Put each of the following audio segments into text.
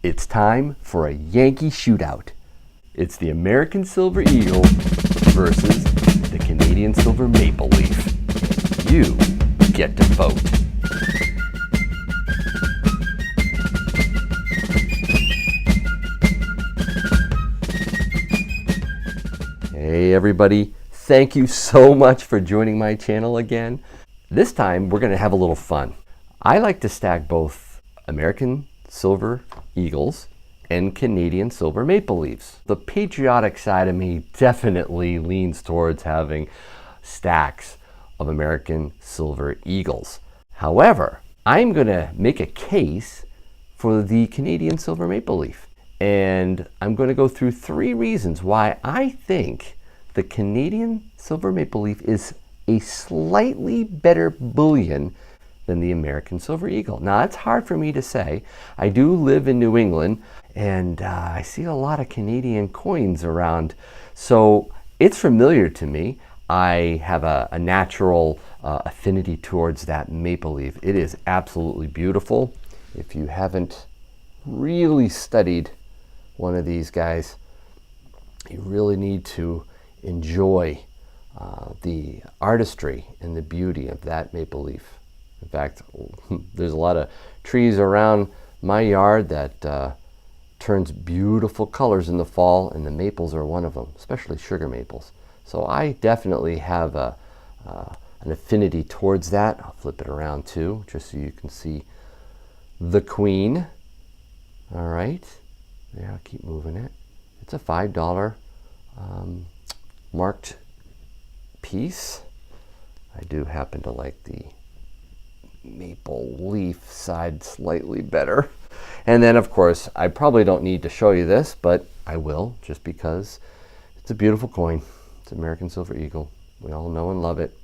It's time for a Yankee shootout. It's the American Silver Eagle versus the Canadian Silver Maple Leaf. You get to vote. Hey everybody, thank you so much for joining my channel again. This time we're going to have a little fun. I like to stack both American Silver Eagles and Canadian Silver Maple Leafs. The patriotic side of me definitely leans towards having stacks of American Silver Eagles. However, I'm going to make a case for the Canadian Silver Maple Leaf. And I'm going to go through 3 reasons why I think the Canadian Silver Maple Leaf is a slightly better bullion than the American Silver Eagle. Now, it's hard for me to say. I do live in New England, and I see a lot of Canadian coins around, so it's familiar to me. I have a natural affinity towards that maple leaf. It is absolutely beautiful. If you haven't really studied one of these guys, you really need to enjoy the artistry and the beauty of that maple leaf. In fact, there's a lot of trees around my yard that turns beautiful colors in the fall, and the maples are one of them, especially sugar maples. So I definitely have an affinity towards that. I'll flip it around too, just so you can see the queen. All right, there, I'll keep moving it. It's a $5 marked piece. I do happen to like the maple leaf side slightly better. And then of course, I probably don't need to show you this, but I will, just because it's a beautiful coin. It's American Silver Eagle. We all know and love it.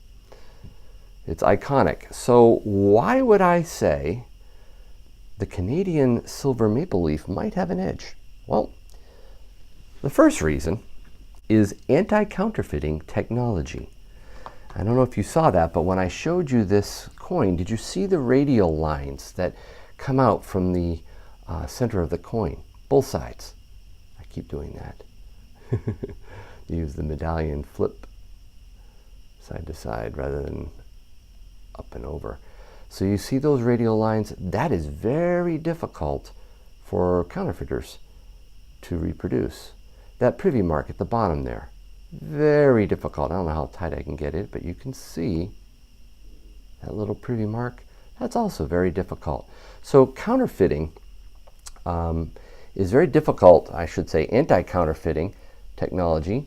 It's iconic. So why would I say the Canadian Silver Maple Leaf might have an edge? Well, the first reason is anti-counterfeiting technology. I don't know if you saw that, but when I showed you this coin, did you see the radial lines that come out from the center of the coin? Both sides. I keep doing that. Use the medallion flip side to side rather than up and over. So you see those radial lines? That is very difficult for counterfeiters to reproduce. That privy mark at the bottom there, very difficult. I don't know how tight I can get it, but you can see that little privy mark. That's also very difficult. So counterfeiting is very difficult. I should say anti-counterfeiting technology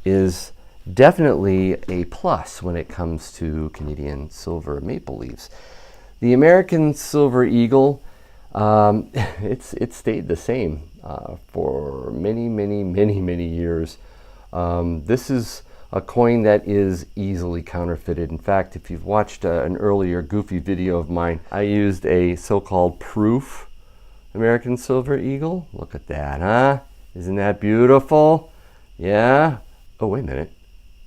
is definitely a plus when it comes to Canadian Silver Maple Leafs. The American Silver Eagle, it's stayed the same for many years. This is a coin that is easily counterfeited. In fact, if you've watched an earlier goofy video of mine, I used a so-called proof American Silver Eagle. Look at that, huh? Isn't that beautiful? Yeah. Oh, wait a minute.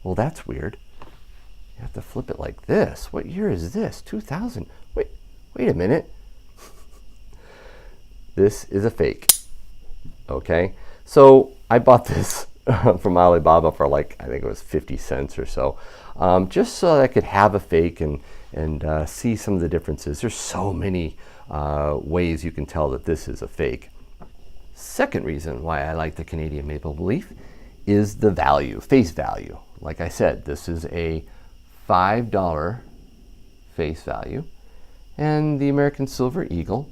Well, that's weird. You have to flip it like this. What year is this? 2000. Wait a minute. This is a fake. Okay, so I bought this from Alibaba for like, I think it was 50 cents or so, just so that I could have a fake and see some of the differences. There's so many ways you can tell that this is a fake. Second reason why I like the Canadian Maple Leaf is the value, face value. Like I said, this is a $5 face value, and the American Silver Eagle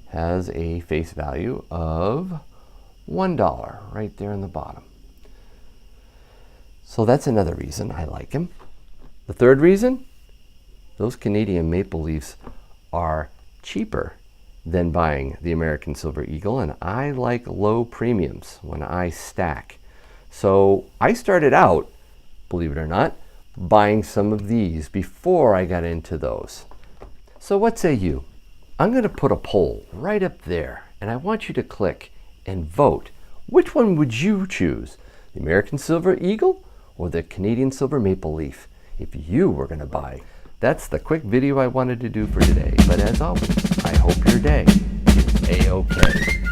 has a face value of $1 right there in the bottom. So that's another reason I like him. The third reason, those Canadian Maple Leafs are cheaper than buying the American Silver Eagle, and I like low premiums when I stack. So I started out, believe it or not, buying some of these before I got into those. So what say you? I'm going to put a poll right up there, and I want you to click and vote. Which one would you choose? The American Silver Eagle or the Canadian Silver Maple Leaf if you were going to buy? That's the quick video I wanted to do for today. But as always, I hope your day is A-OK.